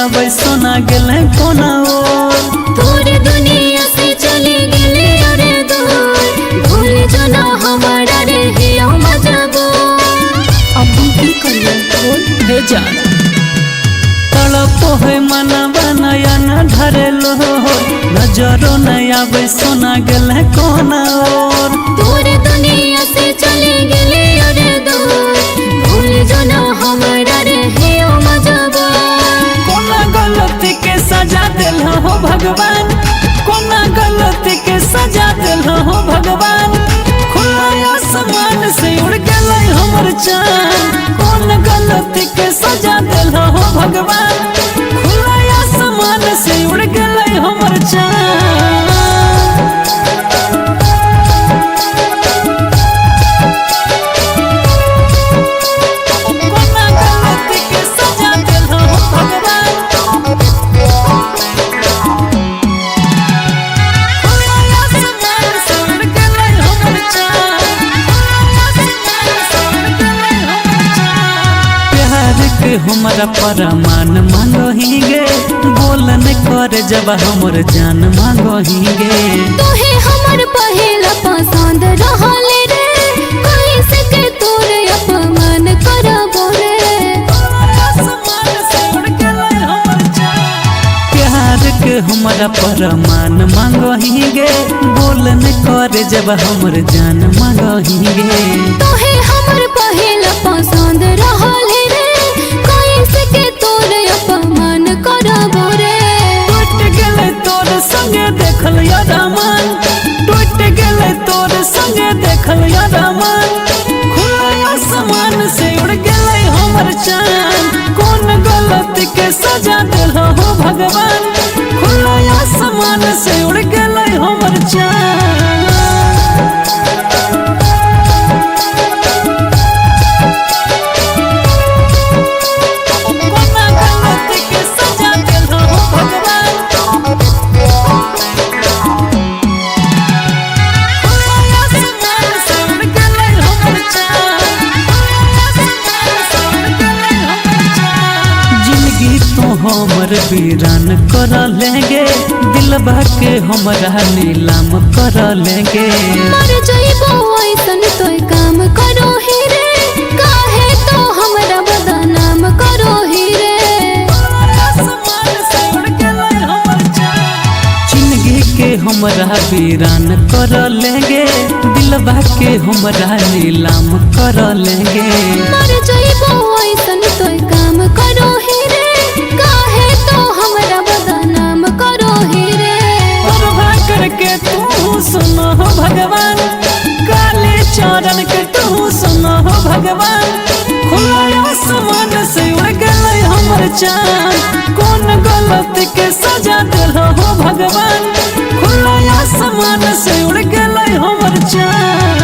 आवे सोना गेले कोना ओर। तोरे दुनिया से चले गेले अरे दूर, भूल जाना हमारा रे हिया मजबो। अब हम की करिए बोल हे जान तड़प है मनवा नयन धरेलो नजरो नहीं आवे सोना गेले कोना ओर। तोरे दुनिया से चले गेले अरे दूर, भूल जाना हमारा रे हिया मजबो। कोना गलती के सजा दिल हो भगवान, कोना गलती के सजा दिल हो भगवान। खुला आसमान से उड़ गए हमर चाँद, कौन गलती के सजा दिल हो भगवान। खुला आसमान से उड़ गए हमर चाँद। हमारा परमान मांगो ही गे, बोलन कर जब हमर जान मांगो ही गे। तोहे हमर पहला पसंद रहले रे, कैसे के तोरे अपमान करबो रे। प्यार के हमारा परमान मांगो ही गे, बोलन कर जब हमर जान मांगो ही गे। तोहे हमर पहला पसंद रहले रे, कैसे के तोरे अपमान करबो रे। टूट गेले तोर संगे देखल यादामान, टूट गेले तोर संगे देखल यादामान। खुला आसमान से उड़ गेले हमर चाँद, कौन गलती के सजा दिल हो भगवान। खुला आसमान से उड़ गेले हमर चाँद। हमर वीरान कर लेंगे, दिलबा के हमरा नीलाम कर लेंगे। मर जइबो ऐसन तोय काम करो ही रे, काहे तो हमरा बदनाम करो ही रे। जिंदगी के हमरा वीरान कर लेंगे, दिलबा के हमरा नीलाम कर लेंगे। मर जइबो ऐसन तोय काम करो ही रे, काहे तो हमरा बदनाम करो ही रे। करके तू सुनो हो भगवान, काले चरण के तू सुनो हो भगवान। खुला आसमान से उड़ गए हमर चाँद, कौन गलती के सजा दिल हो भगवान। खुला आसमान से उड़ गए हमर चाँद।